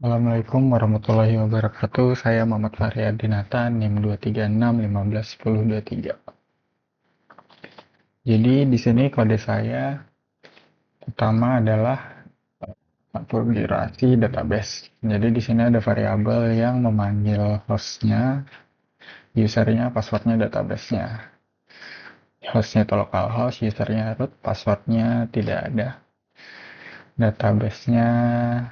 Assalamualaikum warahmatullahi wabarakatuh. Saya Muhammad Fahri Adinata, NIM 236151023. Jadi di sini kode saya pertama adalah konfigurasi database. Jadi di sini ada variabel yang memanggil hostnya, usernya, passwordnya, database-nya. Hostnya itu localhost, usernya root, passwordnya tidak ada. Database-nya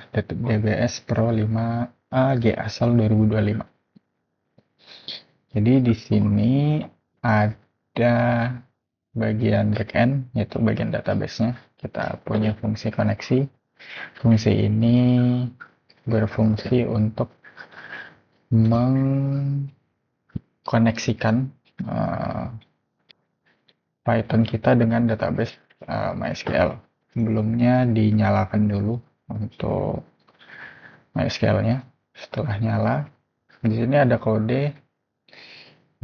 DBS Pro 5A G asal 2025. Jadi di sini ada bagian backend, yaitu bagian database-nya. Kita punya fungsi koneksi. Fungsi ini berfungsi untuk mengkoneksikan Python kita dengan database MySQL. Sebelumnya dinyalakan dulu untuk MySQL-nya. Setelah nyala, di sini ada kode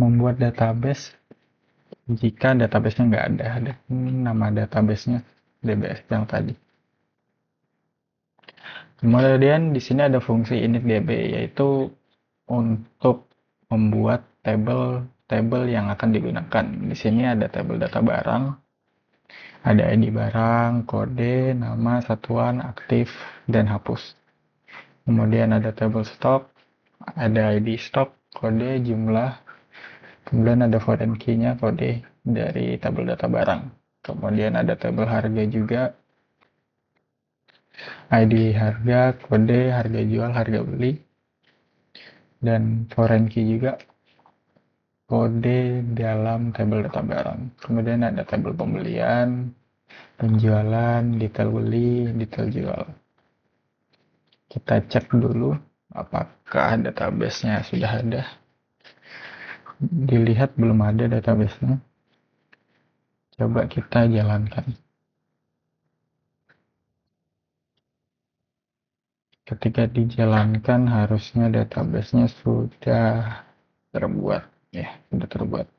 membuat database. Jika database-nya nggak ada nama database-nya DBS yang tadi. Kemudian di sini ada fungsi initDB, yaitu untuk membuat tabel yang akan digunakan. Di sini ada tabel data barang, ada ID barang, kode, nama, satuan, aktif, dan hapus. Kemudian ada tabel stok, ada ID stok, kode, jumlah, kemudian ada foreign key-nya, kode dari tabel data barang. Kemudian ada tabel harga juga, ID harga, kode, harga jual, harga beli, dan foreign key juga, kode dalam tabel data barang. Kemudian ada tabel pembelian, penjualan, detail beli, detail jual. Kita cek dulu apakah database-nya sudah ada. Dilihat belum ada database-nya. Coba kita jalankan. Ketika dijalankan harusnya database-nya sudah terbuat. Ya, sudah terbuat.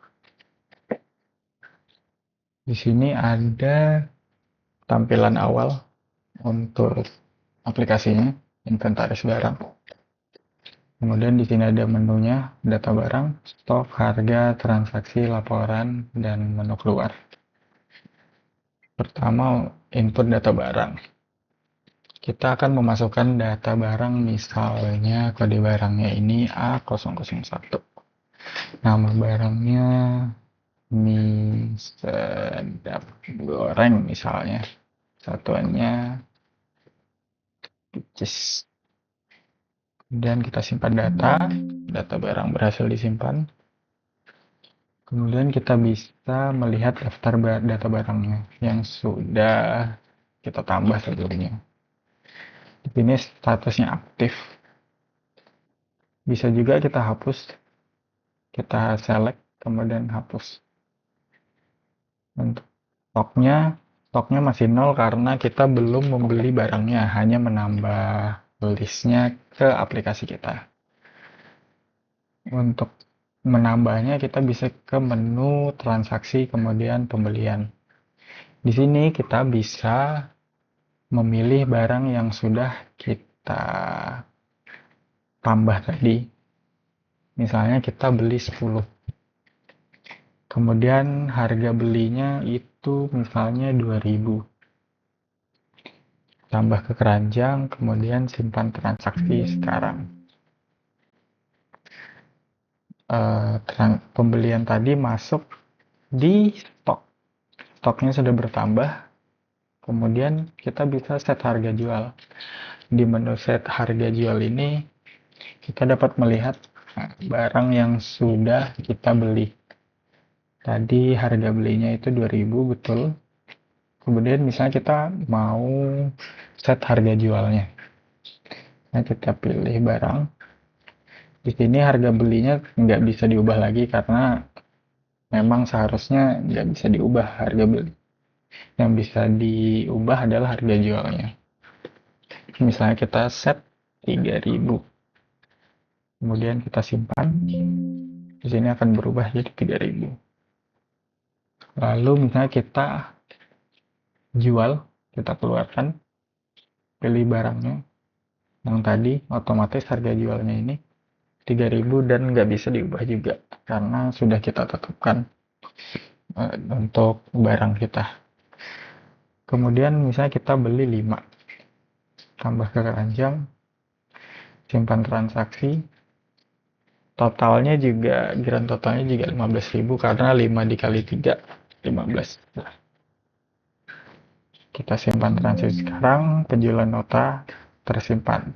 Di sini ada tampilan awal untuk aplikasinya, inventaris barang. Kemudian di sini ada menunya, data barang, stok, harga, transaksi, laporan, dan menu keluar. Pertama, input data barang. Kita akan memasukkan data barang, misalnya kode barangnya ini A001. Nama barangnya mie sedap goreng misalnya. Satuannya picis. Kemudian kita simpan data barang berhasil disimpan. Kemudian kita bisa melihat daftar data barangnya yang sudah kita tambah sebelumnya. Di sini statusnya aktif. Bisa juga kita hapus. Kita select kemudian hapus. Untuk stoknya masih 0 karena kita belum membeli barangnya, hanya menambah listnya ke aplikasi kita. Untuk menambahnya kita bisa ke menu transaksi kemudian pembelian. Di sini kita bisa memilih barang yang sudah kita tambah tadi. Misalnya kita beli 10. Kemudian harga belinya itu misalnya 2000. Tambah ke keranjang, kemudian simpan transaksi sekarang. Pembelian tadi masuk di stok. Stoknya sudah bertambah. Kemudian kita bisa set harga jual. Di menu set harga jual ini kita dapat melihat barang yang sudah kita beli. Tadi harga belinya itu 2000, betul. Kemudian misalnya kita mau set harga jualnya. Nah, kita pilih barang. Di sini harga belinya nggak bisa diubah lagi karena memang seharusnya nggak bisa diubah harga beli. Yang bisa diubah adalah harga jualnya. Misalnya kita set 3000. Kemudian kita simpan. Di sini akan berubah jadi 3000. Lalu misalnya kita jual, kita keluarkan, pilih barangnya. yang tadi otomatis harga jualnya ini 3.000 dan nggak bisa diubah juga karena sudah kita tetapkan untuk barang kita. Kemudian misalnya kita beli 5, tambah ke keranjang, simpan transaksi, totalnya juga grand totalnya juga 15.000 karena 5 dikali 3 15. Kita simpan transaksi sekarang, penjualan nota tersimpan.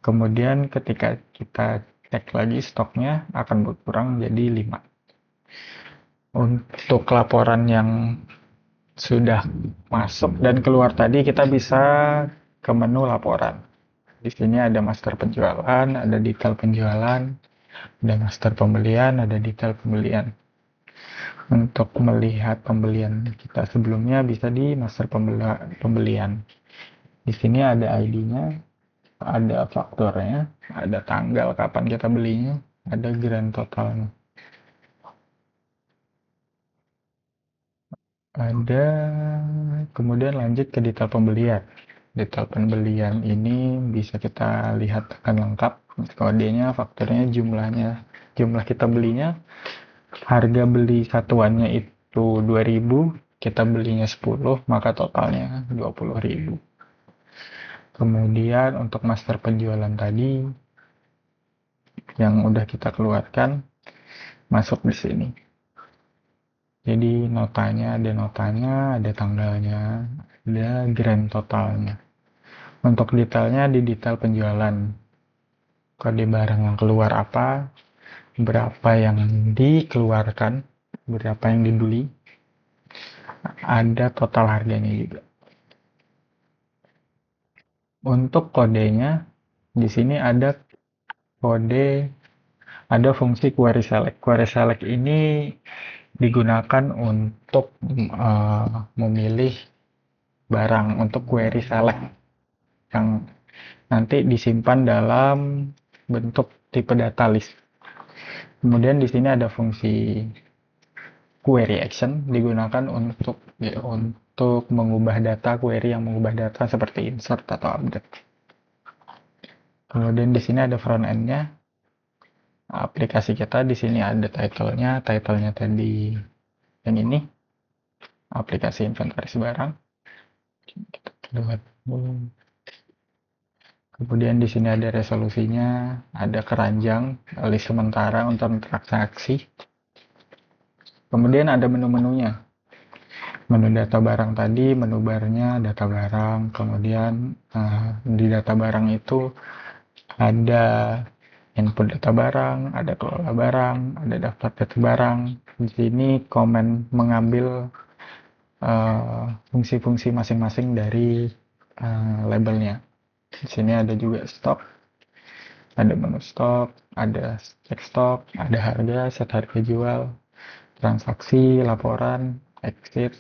Kemudian ketika kita cek lagi stoknya akan berkurang jadi 5. Untuk laporan yang sudah masuk dan keluar tadi kita bisa ke menu laporan. Di sini ada master penjualan, ada detail penjualan, ada master pembelian, ada detail pembelian. Untuk melihat pembelian kita sebelumnya bisa di master pembelian. Di sini ada ID-nya, ada fakturnya, ada tanggal kapan kita belinya, ada grand totalnya. Ada, kemudian lanjut ke detail pembelian. Detail pembelian ini bisa kita lihat akan lengkap, kodenya, fakturnya, jumlahnya, jumlah kita belinya, harga beli satuannya itu 2.000, kita belinya 10, maka totalnya 20.000. Kemudian untuk master penjualan tadi yang udah kita keluarkan masuk di sini. Jadi notanya, ada tanggalnya, ada grand totalnya. Untuk detailnya di detail penjualan. Kode barang yang keluar apa, berapa yang dikeluarkan, berapa yang dibeli, ada total harganya juga. Untuk kodenya, di sini ada kode, ada fungsi query select. Query select ini digunakan untuk memilih barang untuk query select yang nanti disimpan dalam bentuk tipe data list. Kemudian di sini ada fungsi query action digunakan untuk mengubah data query yang mengubah data seperti insert atau update. Kemudian di sini ada front end-nya. Aplikasi kita di sini ada title-nya tadi yang ini. Aplikasi inventaris barang. Kita lihat dulu. Kemudian di sini ada resolusinya, ada keranjang, list sementara untuk transaksi. Kemudian ada menu-menunya. Menu data barang tadi, menu barnya data barang. Kemudian di data barang itu ada input data barang, ada kelola barang, ada daftar data barang. Di sini komen mengambil fungsi-fungsi masing-masing dari labelnya. Di sini ada juga stok, ada menu stok, ada cek stok, ada harga, set harga jual, transaksi, laporan, exit.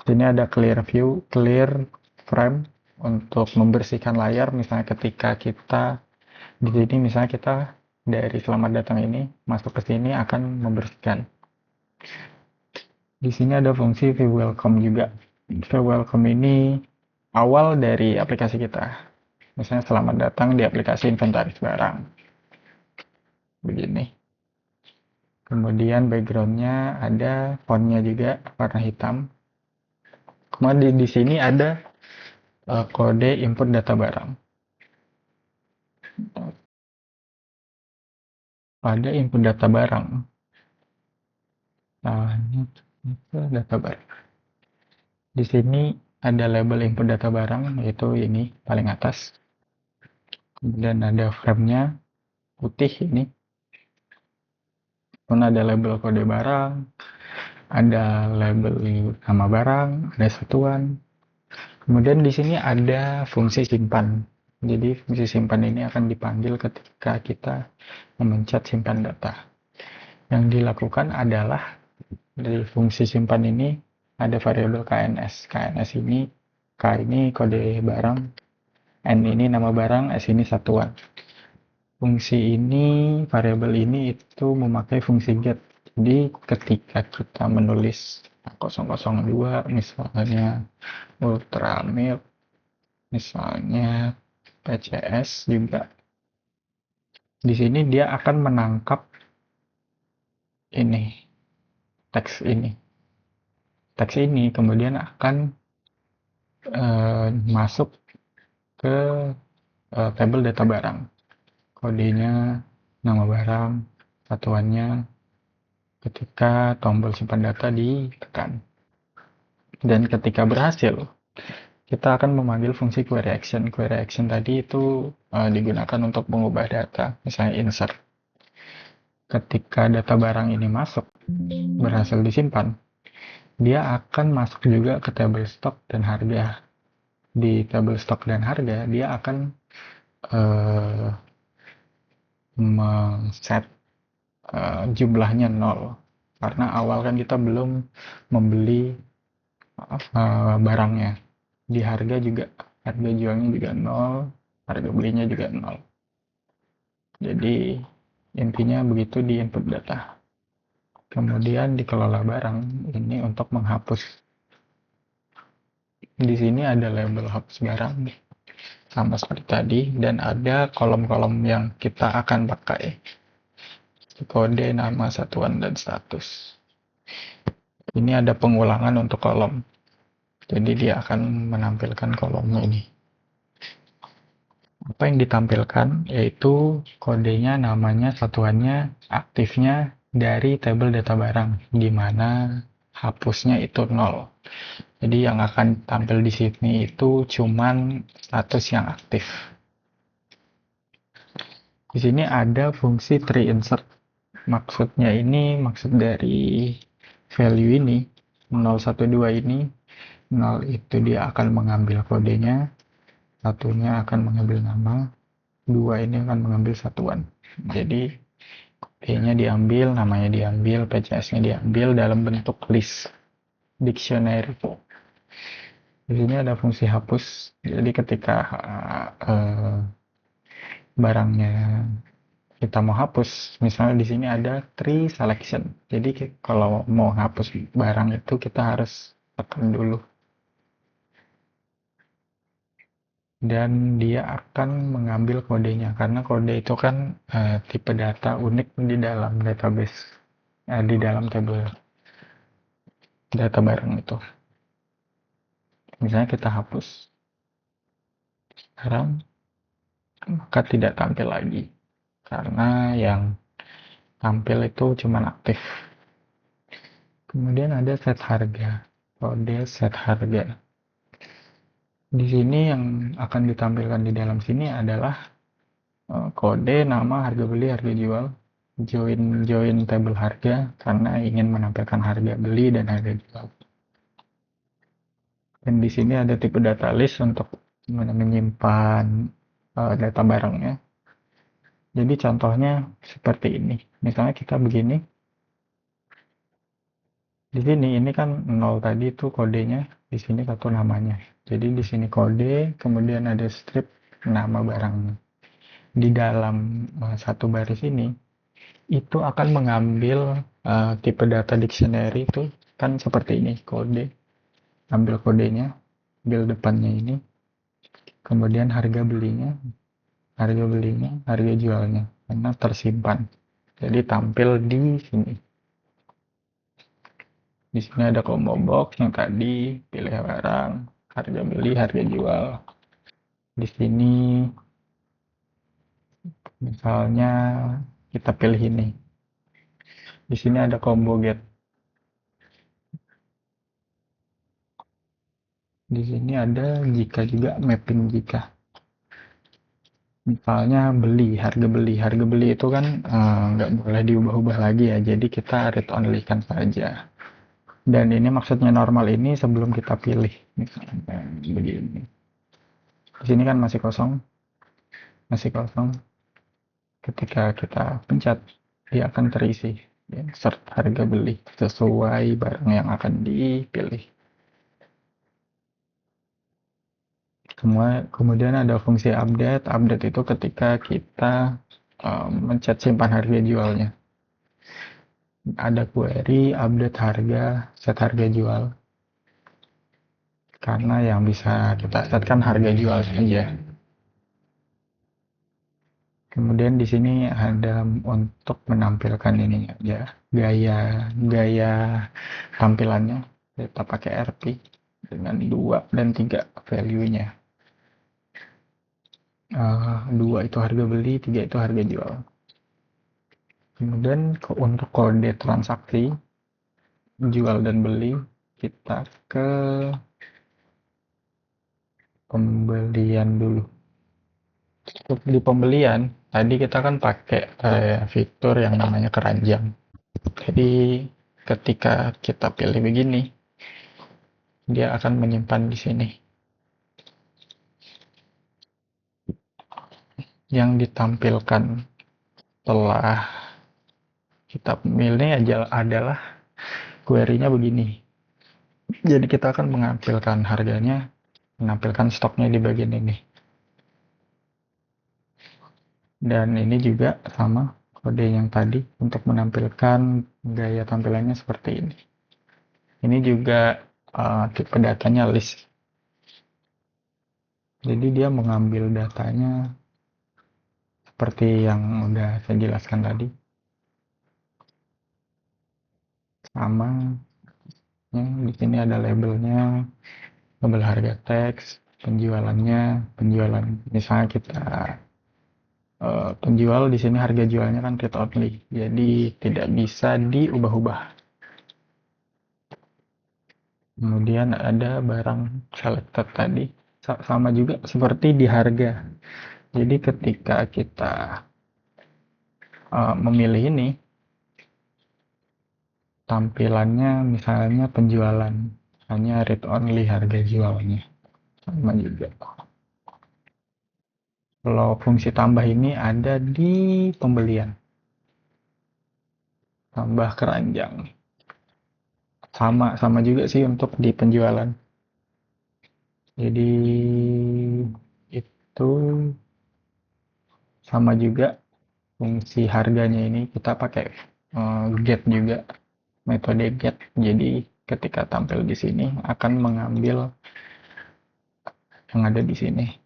Di sini ada clear view, clear frame untuk membersihkan layar. Misalnya ketika kita di sini, misalnya kita dari selamat datang ini masuk ke sini akan membersihkan. Di sini ada fungsi view welcome juga. View welcome ini awal dari aplikasi kita. Misalnya selamat datang di aplikasi inventaris barang. Begini. Kemudian backgroundnya ada fontnya juga warna hitam. Kemudian di sini ada kode input data barang. Ada input data barang. Nah, ini data barang. Di sini ada label input data barang, yaitu ini paling atas. Kemudian ada frame-nya putih ini. Kemudian ada label kode barang, ada label nama barang, ada satuan. Kemudian di sini ada fungsi simpan. Jadi fungsi simpan ini akan dipanggil ketika kita memencet simpan data. Yang dilakukan adalah dari fungsi simpan ini ada variabel KNS. KNS ini, K ini kode barang, N ini nama barang, S ini satuan. Fungsi ini, variabel ini itu memakai fungsi get. Jadi ketika kita menulis 002 misalnya, Ultramilk misalnya, PCS juga. Di sini dia akan menangkap ini, teks ini. Teks ini kemudian akan masuk ke tabel data barang. Kodenya, nama barang, satuannya, ketika tombol simpan data ditekan. Dan ketika berhasil, kita akan memanggil fungsi query action. Query action tadi itu digunakan untuk mengubah data, misalnya insert. Ketika data barang ini masuk, berhasil disimpan, dia akan masuk juga ke table stock dan harga. Di table stock dan harga, dia akan set jumlahnya 0. Karena awal kan kita belum membeli barangnya. Di harga juga, harga jualnya juga 0, harga belinya juga 0. Jadi intinya begitu di input data. Kemudian dikelola barang ini untuk menghapus. Di sini ada label hapus barang sama seperti tadi, dan ada kolom-kolom yang kita akan pakai. Kode, nama, satuan, dan status. Ini ada pengulangan untuk kolom. Jadi dia akan menampilkan kolom ini. Apa yang ditampilkan yaitu kodenya, namanya, satuannya, aktifnya dari tabel data barang, di mana hapusnya itu 0. Jadi yang akan tampil di sini itu cuman status yang aktif. Di sini ada fungsi tree insert. Maksudnya ini, maksud dari value ini, 012 ini, 0 itu dia akan mengambil kodenya, satunya akan mengambil nama, 2 ini akan mengambil satuan. Jadi kodenya diambil, namanya diambil, PCS-nya diambil dalam bentuk list dictionary. Di sini ada fungsi hapus. Jadi ketika barangnya kita mau hapus, misalnya di sini ada tree selection. Jadi kalau mau hapus barang itu kita harus tekan dulu. Dan dia akan mengambil kodenya, karena kode itu kan tipe data unik di dalam database, di dalam tabel data barang itu. Misalnya kita hapus sekarang, maka tidak tampil lagi karena yang tampil itu cuma aktif. Kemudian ada set harga, kode set harga. Di sini yang akan ditampilkan di dalam sini adalah kode, nama, harga beli, harga jual, join table harga karena ingin menampilkan harga beli dan harga jual. Dan di sini ada tipe data list untuk menyimpan data barangnya. Jadi contohnya seperti ini. Misalnya kita begini. Di sini ini kan 0 tadi itu kodenya, di sini satu namanya. Jadi di sini kode, kemudian ada strip nama barangnya. Di dalam satu baris ini itu akan mengambil tipe data dictionary itu kan seperti ini, kode, ambil kodenya, ambil depannya ini, kemudian harga belinya, harga jualnya, karena tersimpan. Jadi tampil di sini. Di sini ada combo box yang tadi, pilih barang, harga beli, harga jual. Di sini misalnya kita pilih ini. Di sini ada combo get. Di sini ada jika juga, mapping jika. Misalnya harga beli itu kan nggak boleh diubah-ubah lagi ya. Jadi kita read only kan saja. Dan ini maksudnya normal ini sebelum kita pilih, misalnya begini. Di sini kan masih kosong. Ketika kita pencet, dia akan terisi. Insert harga beli sesuai barang yang akan dipilih. Kemudian ada fungsi update. Update itu ketika kita mencet simpan harga jualnya. ada query update harga, set harga jual. Karena yang bisa kita set kan harga jual saja. Kemudian di sini ada untuk menampilkan ini ya, gaya tampilannya. Kita pakai RP dengan 2 dan 3 value-nya. 2 itu harga beli, 3 itu harga jual. Kemudian untuk kode transaksi jual dan beli, kita ke pembelian dulu. Untuk di pembelian, tadi kita kan pakai fitur yang namanya keranjang. Jadi ketika kita pilih begini, dia akan menyimpan di sini. Yang ditampilkan setelah kita pilih adalah query-nya begini. Jadi kita akan menampilkan harganya, menampilkan stoknya di bagian ini. Dan ini juga sama kode yang tadi untuk menampilkan gaya tampilannya seperti ini. Ini juga tipe datanya list. Jadi dia mengambil datanya seperti yang udah saya jelaskan tadi. Sama, ya, di sini ada labelnya, label harga teks, penjualannya, penjualan. Misalnya kita penjual di sini harga jualnya kan read only, jadi tidak bisa diubah-ubah. Kemudian ada barang selected tadi, sama juga seperti di harga. Jadi ketika kita memilih ini, tampilannya misalnya penjualan, hanya read only harga jualnya, sama juga. Kalau fungsi tambah ini ada di pembelian, tambah keranjang. Sama juga sih untuk di penjualan. Jadi itu sama juga fungsi harganya ini kita pakai get juga, metode get. Jadi ketika tampil di sini akan mengambil yang ada di sini.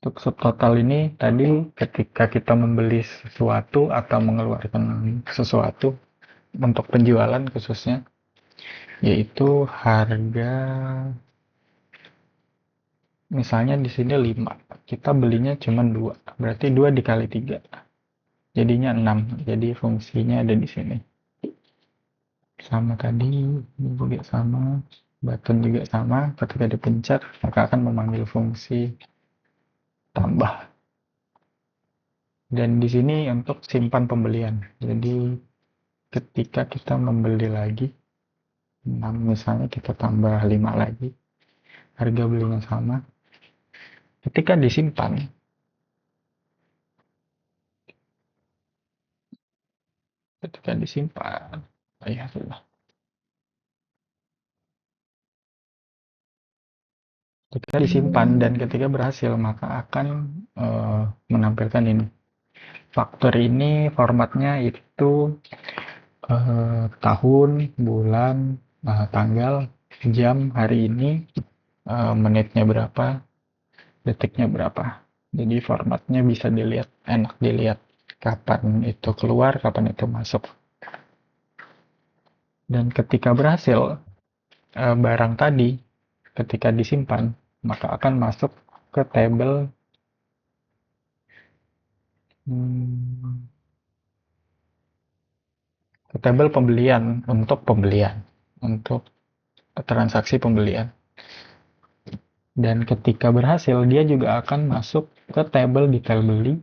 Untuk subtotal ini tadi ketika kita membeli sesuatu atau mengeluarkan sesuatu untuk penjualan khususnya, yaitu harga, misalnya di sini 5, kita belinya cuma 2, berarti 2 dikali 3 jadinya 6. Jadi fungsinya ada di sini. Sama tadi, ini juga sama, button juga sama, ketika dipencet maka akan memanggil fungsi tambah. Dan di sini untuk simpan pembelian. Jadi ketika kita membeli lagi 6, misalnya kita tambah 5 lagi, harga belinya sama. Ketika disimpan, ya sudah. Ketika disimpan dan ketika berhasil maka akan menampilkan ini. Faktur ini formatnya itu tahun, bulan, tanggal, jam, hari ini, menitnya berapa, detiknya berapa. Jadi formatnya bisa dilihat, enak dilihat kapan itu keluar, kapan itu masuk. Dan ketika berhasil, barang tadi ketika disimpan maka akan masuk ke tabel pembelian, untuk transaksi pembelian. Dan ketika berhasil dia juga akan masuk ke tabel detail beli,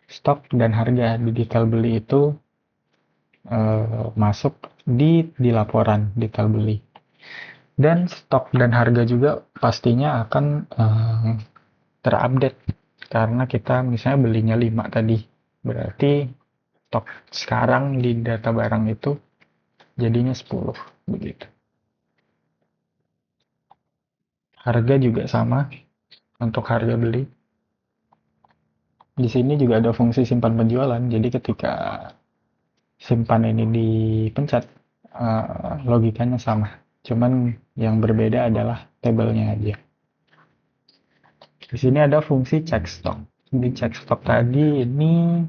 stok, dan harga. Di detail beli itu masuk di laporan detail beli, dan stok dan harga juga pastinya akan terupdate karena kita misalnya belinya 5 tadi, berarti stok sekarang di data barang itu jadinya 10 begitu. Harga juga sama untuk harga beli. Di sini juga ada fungsi simpan penjualan. Jadi ketika simpan ini dipencet, logikanya sama. Cuman yang berbeda adalah tabelnya aja. Di sini ada fungsi check stock. Di check stock tadi ini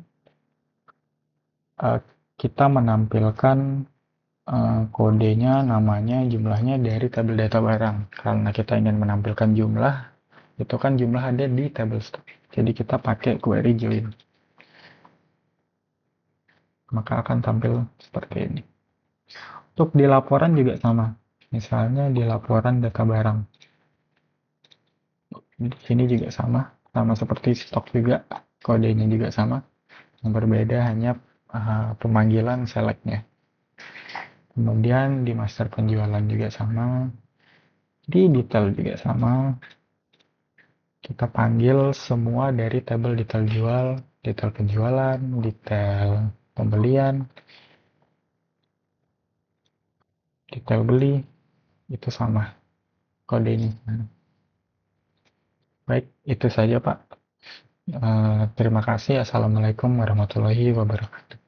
kita menampilkan kodenya, namanya, jumlahnya dari tabel data barang. Karena kita ingin menampilkan jumlah, itu kan jumlah ada di tabel stock. Jadi kita pakai query join. Maka akan tampil seperti ini. Untuk di laporan juga sama. Misalnya di laporan data barang. Di sini juga sama. Sama seperti stok juga. Kodenya juga sama. Yang berbeda hanya pemanggilan selectnya. Kemudian di master penjualan juga sama. Di detail juga sama. Kita panggil semua dari tabel detail jual, detail penjualan, detail pembelian, detail beli, itu sama kodenya. Baik, itu saja Pak. Terima kasih. Assalamualaikum warahmatullahi wabarakatuh.